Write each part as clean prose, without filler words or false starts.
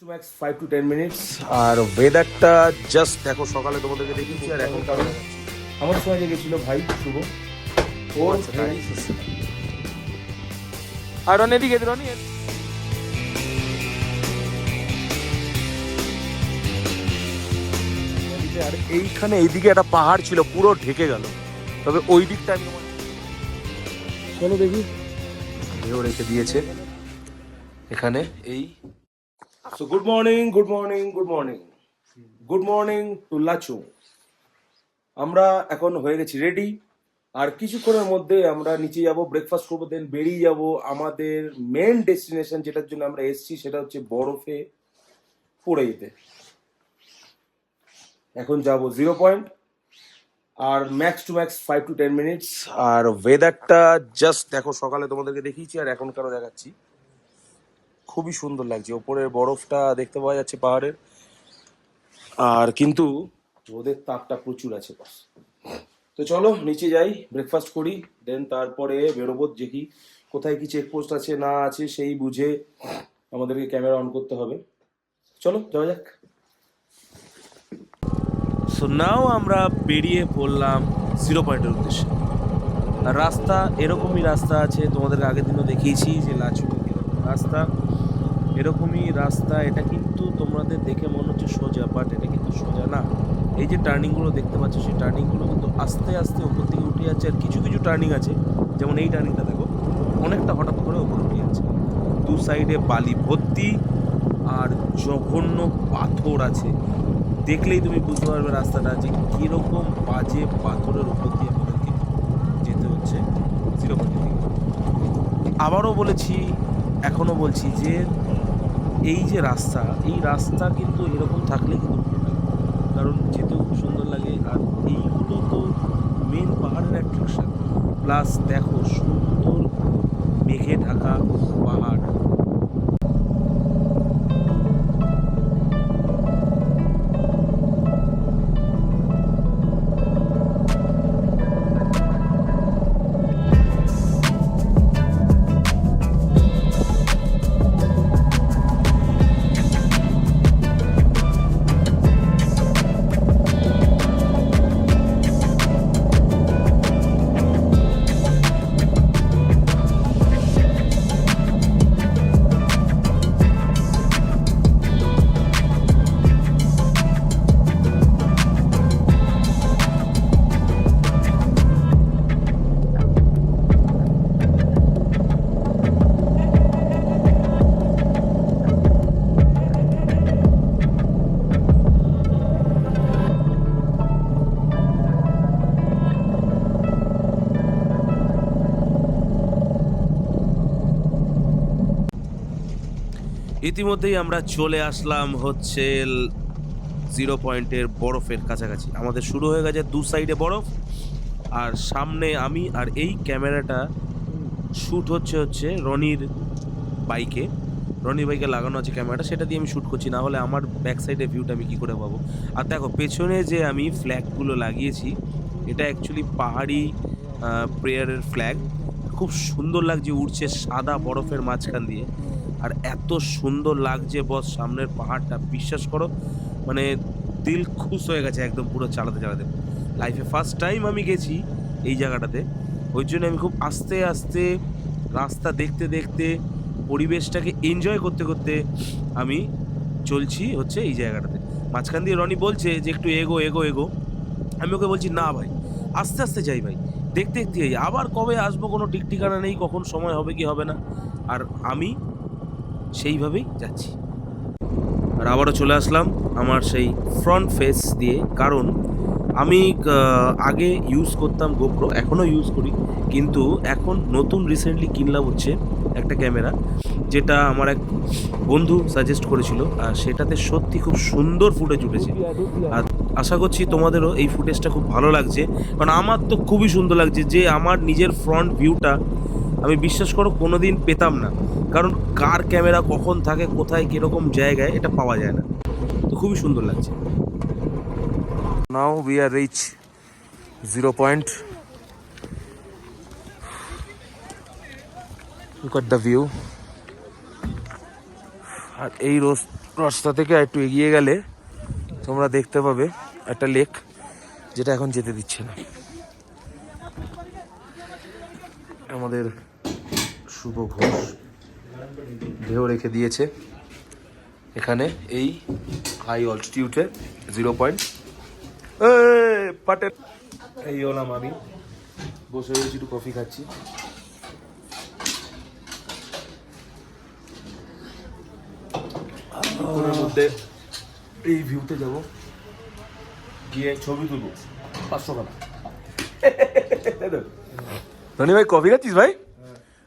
Two max 5 to 10 minutes. আর ওয়েদারটা just দেখো, সকালে তোমাদেরকে দেখিয়েছি আর এখন কারণ আমার সময় লেগেছিল ভাই শুভ ও আর রনি এদিকে রনি আর এইখানে এইদিকে একটা পাহাড় ছিল, পুরো ঢেকে গেল। তবে ওই দিকটা আমি চলো দেখি, ঢেউ রেখে দিয়েছে এখানে। এই so good morning good morning good morning good morning to Lachung. আমরা এখন হয়ে গেছি রেডি, আর কিছুক্ষণের মধ্যে আমরা নিচে যাব, ব্রেকফাস্ট করবো, দেন বেরিয়ে যাব আমাদের মেন ডেস্টিনেশন, যেটার জন্য আমরা এসেছি, সেটা হচ্ছে বরফে পড়ে যেতে। এখন যাব 0 পয়েন্ট, আর max to max 5 to 10 minutes. আর ওয়েদারটা জাস্ট দেখো, সকালে তোমাদেরকে দেখিয়েছি আর এখনকারও দেখাচ্ছি, খুবই সুন্দর লাগছে। ওপরের বরফটা দেখতে পাওয়া যাচ্ছে পাহাড়ের, আর কিন্তু রোদের তাপটা প্রচুর আছে বাস। তো চলো নিচে যাই, ব্রেকফাস্ট করি, দেন তারপরে বেরোবো। দেখি কোথায় কি চেকপোস্ট আছে না আছে, সেই বুঝে আমাদেরকে ক্যামেরা অন করতে হবে। চলো যাওয়া যাক। সো নাও আমরা বেরিয়ে পড়লাম 0 পয়েন্টের উদ্দেশ্যে। আর রাস্তা এরকমই রাস্তা আছে, তোমাদেরকে আগের দিনও দেখিয়েছি যে লাচু এরকম রাস্তা, এরকমই রাস্তা। এটা কিন্তু তোমাদের দেখে মনে হচ্ছে সোজা, বাট এটা কিন্তু সোজা না। এই যে টার্নিংগুলো দেখতে পাচ্ছ, সেই টার্নিংগুলো কিন্তু আস্তে আস্তে উপর দিকে উঠে যাচ্ছে। আর কিছু কিছু টার্নিং আছে, যেমন এই টার্নিংটা দেখো, অনেকটা হঠাৎ করে উপরে উঠে যাচ্ছে। দু সাইডে বালি ভর্তি আর জঘন্য পাথর আছে, দেখলেই তুমি বুঝতে পারবে রাস্তাটা যে কীরকম বাজে পাথরের উপর দিয়ে আমাদেরকে যেতে হচ্ছে 0 পয়েন্টের দিকে। আবারও বলেছি, এখনও বলছি যে এই যে রাস্তা, এই রাস্তা কিন্তু এরকম থাকলে কিন্তু ভালো লাগে, কারণ যেতেও খুব সুন্দর লাগে। আর এইগুলো তো মেন পাহাড়ের অ্যাট্রাকশন। প্লাস দেখো, সুন্দর মেঘে ঢাকা পাহাড়। ইতিমধ্যেই আমরা চলে আসলাম হচ্ছে 0 পয়েন্টের বরফের কাছাকাছি। আমাদের শুরু হয়ে গেছে দু সাইডে বরফ, আর সামনে আমি, আর এই ক্যামেরাটা শ্যুট হচ্ছে রনির বাইকে। রনির বাইকে লাগানো আছে ক্যামেরাটা, সেটা দিয়ে আমি শ্যুট করছি, না হলে আমার ব্যাক সাইডের ভিউটা আমি কী করে পাবো। আর দেখো পেছনে যে আমি ফ্ল্যাগগুলো লাগিয়েছি, এটা অ্যাকচুয়ালি পাহাড়ি প্রেয়ারের ফ্ল্যাগ। খুব সুন্দর লাগছে, উড়ছে সাদা বরফের মাঝখান দিয়ে, আর এত সুন্দর লাগছে বস সামনের পাহাড়টা, বিশ্বাস করো মানে দিল খুশ হয়ে গেছে একদম পুরো চালাতে চালাতে। লাইফে ফার্স্ট টাইম আমি গেছি এই জায়গাটাতে, ওই জন্য আমি খুব আস্তে আস্তে রাস্তা দেখতে দেখতে পরিবেশটাকে এনজয় করতে করতে আমি চলছি হচ্ছে এই জায়গাটাতে। মাঝখান দিয়ে রনি বলছে যে একটু এগো এগো এগো, আমি ওকে বলছি না ভাই, আস্তে আস্তে যাই ভাই, দেখতে দেখতে যাই, আবার কবে আসবো কোনো ঠিক ঠিকানা নেই, কখন সময় হবে কি হবে না। আর আমি সেইভাবেই যাচ্ছি। আর আবারও চলে আসলাম আমার সেই ফ্রন্ট ফেস দিয়ে, কারণ আমি আগে ইউজ করতাম গোপ্রো, এখনও ইউজ করি, কিন্তু এখন নতুন রিসেন্টলি কিনলাম হচ্ছে একটা ক্যামেরা, যেটা আমার এক বন্ধু সাজেস্ট করেছিল, আর সেটাতে সত্যি খুব সুন্দর ফুটেজ উঠেছে। আর আশা করছি তোমাদেরও এই ফুটেজটা খুব ভালো লাগছে, কারণ আমার তো খুবই সুন্দর লাগছে যে আমার নিজের ফ্রন্ট ভিউটা আমি বিশ্বাস করো কোনোদিন পেতাম না, কারণ কার ক্যামেরা কখন থাকে কোথায় কীরকম জায়গায় এটা পাওয়া যায় না, তো খুবই সুন্দর লাগছে। Now we are reach 0 point, look at the view. আর এই রাস্তা থেকে একটু এগিয়ে গেলে তোমরা দেখতে পাবে একটা লেক, যেটা এখন যেতে দিচ্ছে না। আমাদের শুভ ঘোষ ঢেউ রেখে দিয়েছে এখানে এই হাই অল্টিটিউডে 0 পয়েন্ট। পাটের এই হলাম আমি, বসে রয়েছি, একটু কফি খাচ্ছি। মধ্যে এই ভিউতে যাব, গিয়ে ছবি তুলবো 500 টাকা। ধনী ভাই কফি খাচ্ছিস ভাই?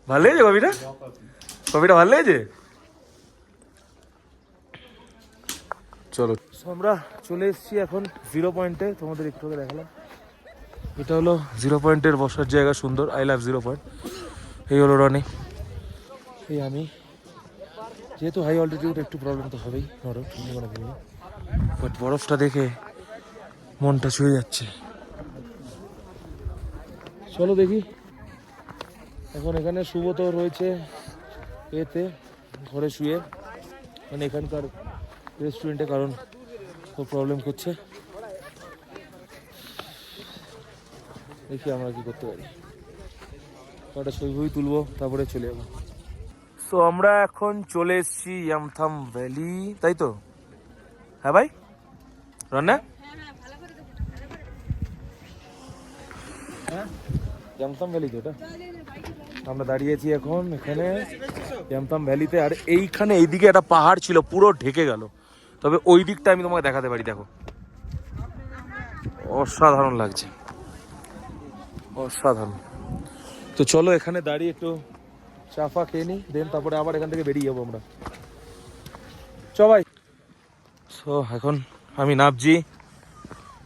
ভালো লেগেছে কফিটা? কফিটা ভালো লেগেছে? চলো আমরা চলে এসেছি এখন 0 পয়েন্টে, তোমাদের একটু আগে দেখালাম। এটা হলো 0 পয়েন্টের বসার জায়গা, সুন্দর। I love 0 point. এই হলো রনি, এই আমি। যেহেতু হাই অল্টিটিউড একটু প্রবলেম তো হবেই, নরম বাট বরফটা দেখে মনটা ছুঁয়ে যাচ্ছে। চলো দেখি। এখন এখানে শুভ তো রয়েছে এতে ঘরে শুয়ে, মানে এখানকার রেস্টুরেন্টে, কারণ খুব প্রবলেম করছে। দেখি আমরা কি করতে পারি। কটা ছবি তুলবো, তারপরে চলে যাবো। তো আমরা এখন চলে এসেছি ইয়ামথাম ভ্যালি, তাই তো? হ্যাঁ ভাই, রান্না ইয়ামথাম ভ্যালি তো এটা। আমরা দাঁড়িয়েছি এখন এখানে ইয়ামথাম ভ্যালিতে। আর এইখানে এইদিকে একটা পাহাড় ছিল, পুরো ঢেকে গেল। তবে ওই দিকটা আমি তোমাকে দেখাতে পারি, দেখো অসাধারণ লাগছে, অসাধারণ। তো চলো এখানে দাঁড়িয়ে একটু চা ফা খেয়ে নিই, দেন তারপরে আবার এখান থেকে বেরিয়ে যাবো আমরা। চ ভাই। সো এখন আমি নামছি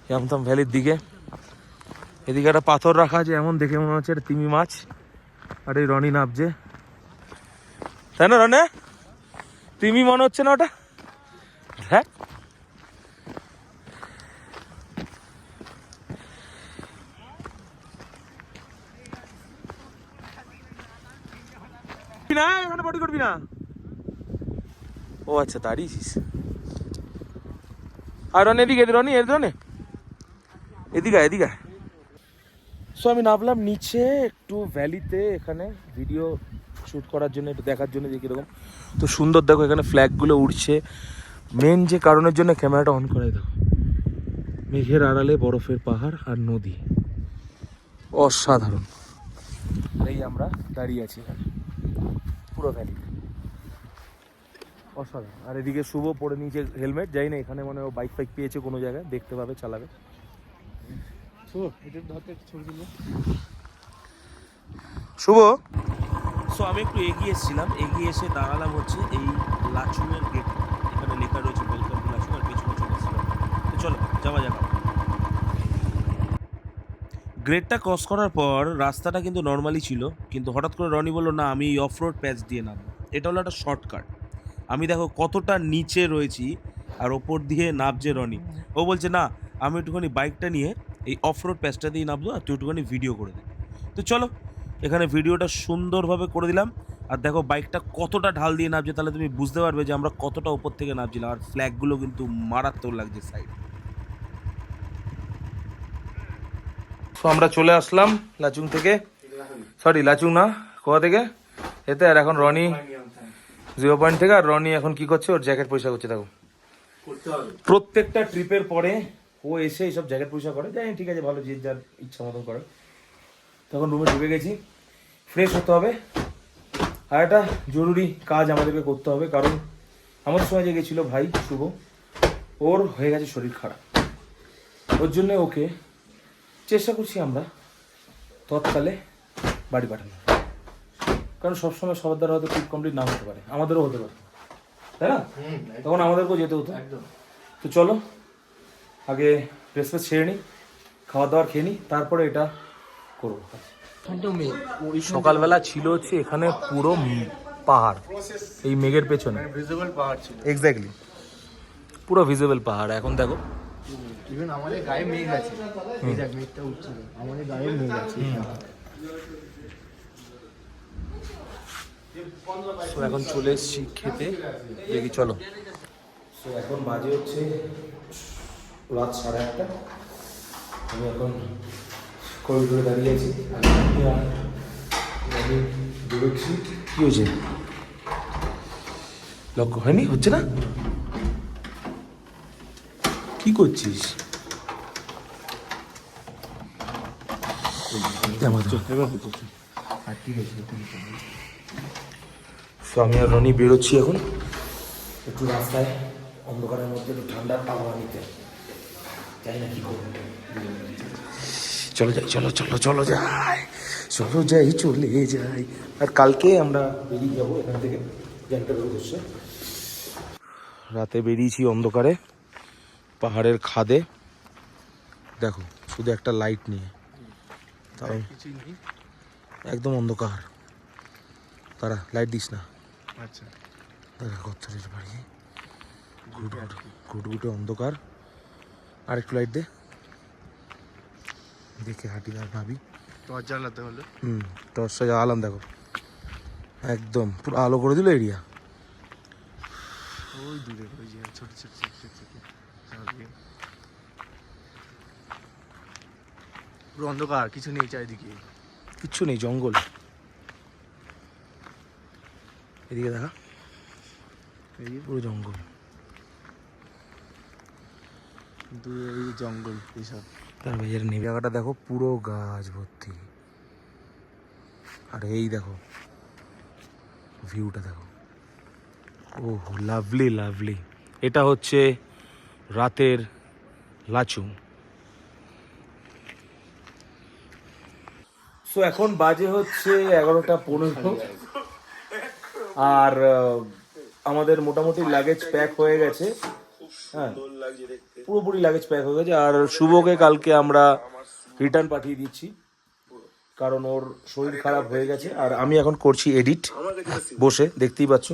ইয়ামথাম ভ্যালির দিকে। এদিকে একটা পাথর রাখা আছে, এমন দেখে মনে হচ্ছে এটা তিমি মাছ। আর এই রনি নামছে, তাই না রনে? তিমি মনে হচ্ছে না ওটা? দেখ না, এখানে বডি করবি না। ও আচ্ছা, দাঁড়িয়েছিস। আর রনি এদিকে, রনি রনি এদিকে এদিকে। সো আমি নামলাম নিচে একটু ভ্যালিতে, এখানে ভিডিও শ্যুট করার জন্য, একটু দেখার জন্য যে কীরকম তো সুন্দর। দেখো এখানে ফ্ল্যাগগুলো উড়ছে। মেন যে কারণের জন্য ক্যামেরাটা অন করাই, দেখো মেঘের আড়ালে বরফের পাহাড় আর নদী, অসাধারণ। এই আমরা দাঁড়িয়ে আছি এখানে পুরো ভ্যালিতে, অসাধারণ। আর এদিকে শুভ পরে নিচে হেলমেট, যাই না এখানে মানে ও বাইক ফাইক পেয়েছে কোনো জায়গায়, দেখতে পাবে, চালাবে। শুভ। সো আমি একটু এগিয়ে এসেছিলাম, এগিয়ে এসে দাঁড়ালাম হচ্ছে এই লাচুংয়ের গেট। এখানে লেখা রয়েছে ওয়েলকাম টু লাচুং, আর পেছনে চলে এসেছিলাম। তো চলো যাওয়া যাক। গ্রেডটা ক্রস করার পর রাস্তাটা কিন্তু নর্মালি ছিল, কিন্তু হঠাৎ করে রনি বললো না আমি এই অফ রোড প্যাচ দিয়ে নামবো। এটা হলো একটা শর্টকাট। আমি দেখো কতটা নিচে রয়েছি, আর ওপর দিয়ে নামছে রনি। ও বলছে না আমি একটুখানি বাইকটা নিয়ে এই অফ রোড প্যাচটা দিয়ে নামবো, আর তুই একটুখানি ভিডিও করে দে। তো চলো এখানে ভিডিওটা সুন্দরভাবে করে দিলাম। আর দেখো বাইকটা কতটা ঢাল দিয়ে নামছে, তাহলে তুমি বুঝতে পারবে যে আমরা কতটা ওপর থেকে নামছিলাম। আর ফ্ল্যাগগুলো কিন্তু মারাত্মক লাগছে সাইড। তো আমরা চলে আসলাম লাচুং থেকে, সরি লাচুং না, কোথা থেকে এতে। আর এখন রনি 0 পয়েন্ট থেকে, আর রনি এখন কি করছে, ওর জ্যাকেট পরিষ্কার করছে। দেখো প্রত্যেকটা ট্রিপের পরে ও এসে এইসব জ্যাকেট পরিষ্কার করে, যাই ঠিক আছে, ভালো, যে যার ইচ্ছা মতন করে। তখন রুমে ঢুকে গেছি, ফ্রেশ হতে হবে। আর একটা জরুরি কাজ আমাদেরকে করতে হবে, কারণ আমাদের সময় যে গেছিলো ভাই শুভ, ওর হয়ে গেছে শরীর খারাপ। ওর জন্য ওকে চেষ্টা করছি আমরা তৎকালে বাড়ি পাঠানো, কারণ সবসময় সবার দ্বারা হয়তো ট্রিপ কমপ্লিট না হতে পারে, আমাদেরও হতে পারে, তাই না? তখন আমাদেরকেও যেতে হতো। তো চলো আগে ড্রেস ফ্রেস ছেড়ে নিই, খাওয়া দাওয়ার খেয়ে নিই, তারপরে এটা করবো। সকালবেলা ছিল হচ্ছে এখানে পুরো পাহাড়, এই মেঘের পেছনে ভিজিবল পাহাড় ছিল, এক্স্যাক্টলি পুরো ভিজিবল পাহাড়। এখন দেখো ইভেন আমাদের গায়ে মেঘ আছে, এই দেখ মেঘটা উঠছে, আমাদের গায়ে মেঘ আছে। তো এখন চলে এসেছি খেতে, দেখি চলো সো এখন বাজে হচ্ছে রাত 8:30। আমি এখন করিডোরে দাঁড়িয়ে আছি, আমি বেরোচ্ছি। কী হয়েছে? লক্ষ্য হয়নি? হচ্ছে না? কি করছিস? আমি আর রনি বেরোচ্ছি এখন একটু রাস্তায় অন্ধকারের মধ্যে একটু ঠান্ডার আবহাওয়া নিতে। যাই না কি করবো। চলো যাই, চলো চলো চলো যাই, চলো যাই, চলে যাই। আর কালকে আমরা বেরিয়ে যাবো এখান থেকে গ্যাংটকের উদ্দেশ্যে। রাতে বেরিয়েছি অন্ধকারে পাহাড়ের খাদে, দেখো শুধু একটা লাইট নিয়ে, তাই একদম অন্ধকার। তারা লাইট দিস না। আচ্ছা দেখা কচ্ছরের বাড়ি, ঘুটঘুটে অন্ধকার। আর একটু লাইট দে, দেখে হাঁটি আর ভাবি। টর্চ জ্বালাতে হলো। টর্চটা জ্বালালাম, দেখো একদম পুরো আলো করে দিল এরিয়া। ওই দূরে ওই যে ছোট ছোট ছোট ছোট পুরো অন্ধকার, কিছু নেই চারিদিকে, কিচ্ছু নেই, জঙ্গল। এদিকে দেখা, এই পুরো জঙ্গল, কিন্তু এই জঙ্গল এইসব। তার এর নেই জায়গাটা দেখো, পুরো গাছ ভর্তি। আর এই দেখো ভিউটা দেখো, ওহ লাভলি লাভলি। এটা হচ্ছে রাতের লাচুং। সো এখন বাজে হচ্ছে 11:15, আর আমাদের মোটামুটি লাগেজ প্যাক হয়ে গেছে। হ্যাঁ, পুরোপুরি লাগেজ প্যাক হয়ে গেছে। আর শুভকে কালকে আমরা রিটার্ন পাঠিয়ে দিচ্ছি, কারণ ওর শরীর খারাপ হয়ে গেছে। আর আমি এখন করছি এডিট বসে, দেখতেই পাচ্ছ।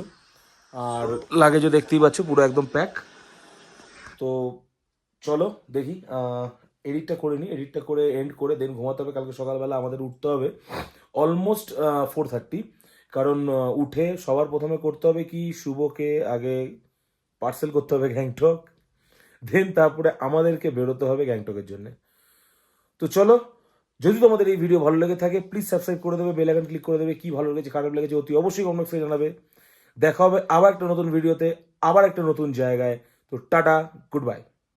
আর লাগেজও দেখতেই পাচ্ছ পুরো একদম প্যাক। তো চলো দেখি এডিটটা করে নিই, এডিটটা করে এন্ড করে দেন ঘুমাতে হবে। কালকে সকালবেলা আমাদের উঠতে হবে অলমোস্ট 4:30, কারণ উঠে সবার প্রথমে করতে হবে কি, শুভকে আগে পার্সেল করতে হবে গ্যাংটক, দেন তারপরে আমাদেরকে বেরোতে হবে গ্যাংটকের জন্য। তো চলো, যদি তোমাদের এই ভিডিও ভালো লেগে থাকে প্লিজ সাবস্ক্রাইব করে দেবে, বেল আইকন ক্লিক করে দেবে। কি ভালো লেগেছে খারাপ লেগেছে অতি অবশ্যই কমেন্ট বক্সে জানাবে। দেখা হবে আবার একটা নতুন ভিডিওতে, আবার একটা নতুন জায়গায়। তো টাটা, গুড বাই।